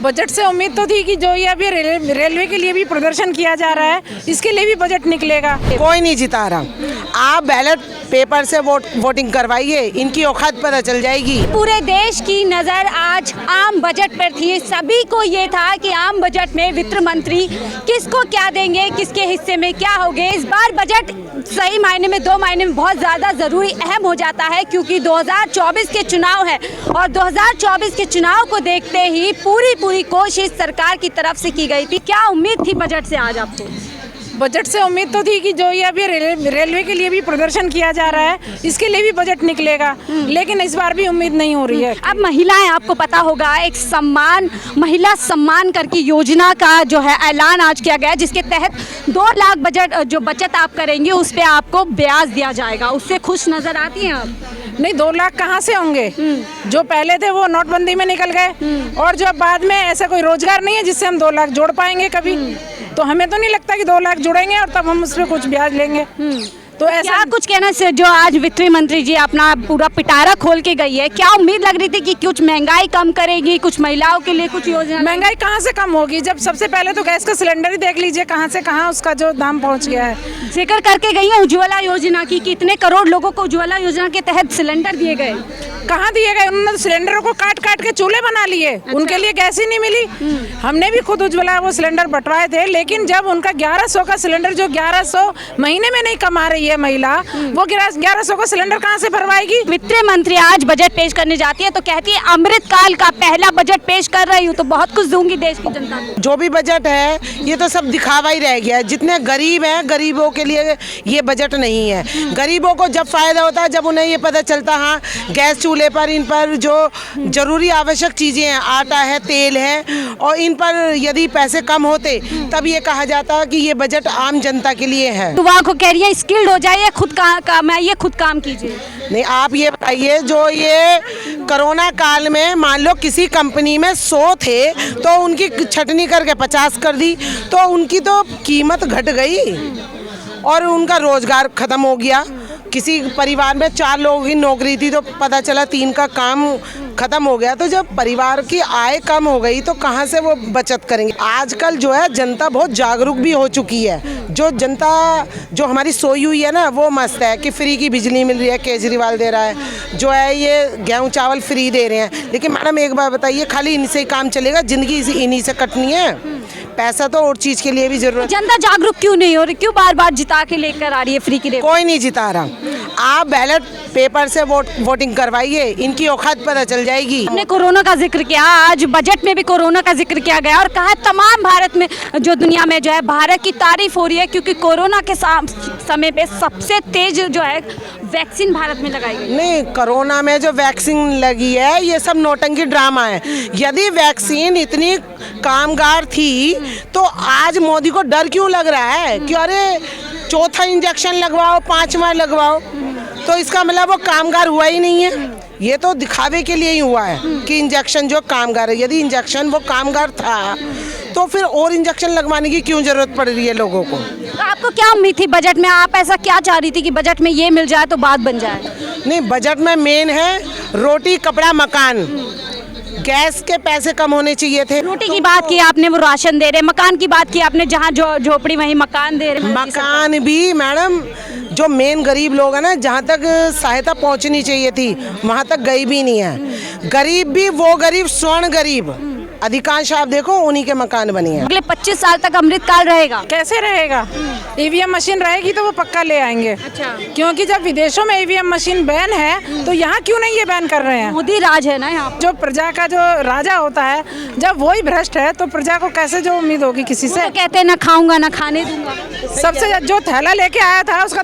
Budget से उम्मीद तो थी कि जो ये अभी रेलवे के लिए भी प्रदर्शन किया जा रहा है, इसके लिए भी बजट निकलेगा। कोई नहीं जिता रहा। आप बैलेट पेपर से वोटिंग करवाइए, इनकी औकात पता चल जाएगी। पूरे देश की नज़र आज आम बजट पर थी। सभी को ये था कि आम बजट में वित्त मंत्री किसको क्या देंगे, किसके हिस्से में क्या होगे। इस बार बजट सही मायने में, दो मायने में बहुत ज़्यादा ज़रूरी अहम हो जाता है, क्योंकि 2024 के चुनाव है और 2024 के चुनाव को देखते ही पूरी कोशिश सरकार की तरफ से की गई थी। क्या उम्मीद थी बजट से आज आपको? बजट से उम्मीद तो थी कि जो ये अभी रेलवे के लिए भी प्रदर्शन किया जा रहा है, इसके लिए भी बजट निकलेगा, लेकिन इस बार भी उम्मीद नहीं हो रही है। अब महिलाएं, आपको पता होगा, एक सम्मान, महिला सम्मान करके योजना का जो है ऐलान आज किया गया, जिसके तहत 2 लाख बजट जो बचत आप करेंगे उस पर आपको ब्याज दिया जाएगा। उससे खुश नजर आती हैं आप? नहीं, 2 लाख कहाँ से होंगे? जो पहले थे वो नोटबंदी में निकल गए, और जो बाद में ऐसा कोई रोजगार नहीं है जिससे हम 2 लाख जोड़ पाएंगे कभी। तो हमें तो नहीं लगता कि 2 लाख जुड़ेंगे और तब हम उस पर कुछ ब्याज लेंगे। तो ऐसा क्या कुछ कहना से जो आज वित्त मंत्री जी अपना पूरा पिटारा खोल के गई है, क्या उम्मीद लग रही थी कि कुछ महंगाई कम करेगी, कुछ महिलाओं के लिए कुछ योजना? महंगाई कहाँ से कम होगी, जब सबसे पहले तो गैस का सिलेंडर ही देख लीजिए कहाँ से कहाँ उसका जो दाम पहुँच गया है। जिक्र करके गई है उज्ज्वला योजना की, कितने करोड़ लोगों को उज्ज्वला योजना के तहत सिलेंडर दिए गए। कहाँ दिए गए? उन्होंने तो सिलेंडरों को काट काट के चूल्हे बना लिए। उनके लिए गैस ही नहीं मिली। हमने भी खुद उज्ज्वला वो सिलेंडर बंटवाए थे, लेकिन जब उनका 1100 का सिलेंडर, जो 1100 महीने में नहीं कमा रही है महिला, वो 1100 का सिलेंडर कहाँ से भरवाएगी? वित्त मंत्री आज बजट पेश करने जाती है तो कहती है अमृत काल का पहला बजट पेश कर रही हूँ तो बहुत कुछ दूंगी देश की जनता को। जो भी बजट है ये तो सब दिखावा ही रह गया है। जितने गरीब हैं, गरीबों के लिए ये बजट नहीं है। गरीबों को जब फायदा होता है, जब उन्हें ये पता चलता, हाँ गैस चूल्हे पर, इन पर जो जरूरी आवश्यक चीज़ें हैं, आटा है, तेल है, और इन पर यदि पैसे कम होते तब ये कहा जाता कि ये बजट आम जनता के लिए है। युवा को कह रही है स्किल्ड हो जाइए, खुद काम कीजिए। नहीं, आप ये बताइए, जो ये कोरोना काल में मान लो किसी कंपनी में 100 थे तो उनकी छटनी करके 50 कर दी, तो उनकी तो कीमत घट गई और उनका रोजगार खत्म हो गया। किसी परिवार में 4 लोगों की नौकरी थी तो पता चला 3 का काम खत्म हो गया। तो जब परिवार की आय कम हो गई तो कहाँ से वो बचत करेंगे? आजकल जो है जनता बहुत जागरूक भी हो चुकी है। जो जनता जो हमारी सोई हुई है ना, वो मस्त है कि फ्री की बिजली मिल रही है, केजरीवाल दे रहा है, जो है ये गेहूँ चावल फ्री दे रहे हैं। लेकिन मैडम एक बार बताइए, खाली इनसे ही काम चलेगा? जिंदगी इन्हीं से कटनी है? पैसा तो और चीज के लिए भी जरूरत। जनता जागरूक क्यों नहीं हो रही? क्यों बार बार जिता के लेकर आ रही है फ्री की? कोई नहीं जिता रहा। आप बैलेट पेपर से वोटिंग करवाइए, इनकी औकात पता चल जाएगी। हमने कोरोना का जिक्र किया, आज बजट में भी कोरोना का जिक्र किया गया और कहा तमाम भारत में, जो दुनिया में जो है भारत की तारीफ हो रही है, क्योंकि कोरोना के समय पे सबसे तेज जो है वैक्सीन भारत में लगाई गई। नहीं, कोरोना में जो वैक्सीन लगी है ये सब नौटंकी ड्रामा है। यदि वैक्सीन इतनी कामगार थी तो आज मोदी को डर क्यों लग रहा है कि अरे 4था इंजेक्शन लगवाओ, 5वां लगवाओ? तो इसका मतलब वो कामगार हुआ ही नहीं है। ये तो दिखावे के लिए ही हुआ है कि इंजेक्शन जो कामगार है। यदि इंजेक्शन वो कामगार था तो फिर और इंजेक्शन लगवाने की क्यों जरूरत पड़ रही है लोगों को? तो आपको क्या उम्मीद थी बजट में? आप ऐसा क्या चाह रही थी कि बजट में ये मिल जाए तो बात बन जाए? नहीं, बजट में मेन है रोटी, कपड़ा, मकान। गैस के पैसे कम होने चाहिए थे। रोटी की बात की आपने, वो राशन दे रहे। मकान की बात की आपने, जहाँ झोपड़ी वहीं मकान दे रहे। मकान भी मैडम, जो मेन गरीब लोग हैं ना, जहाँ तक सहायता पहुँचनी चाहिए थी वहाँ तक गई भी नहीं है। गरीब भी वो गरीब, स्वर्ण गरीब, अधिकांश आप देखो उन्हीं के मकान बने हैं। अगले 25 साल तक अमृतकाल रहेगा? कैसे रहेगा? ईवीएम मशीन रहेगी तो वो पक्का ले आएंगे। अच्छा। क्योंकि जब विदेशों में ईवीएम मशीन बैन है तो यहाँ क्यों नहीं ये बैन कर रहे हैं? मोदी राज है ना यहाँ। जो प्रजा का जो राजा होता है, जब वही भ्रष्ट है तो प्रजा को कैसे जो उम्मीद होगी किसी से? तो कहते हैं ना खाऊंगा ना खाने दूंगा। सबसे जो थैला लेके आया था उसका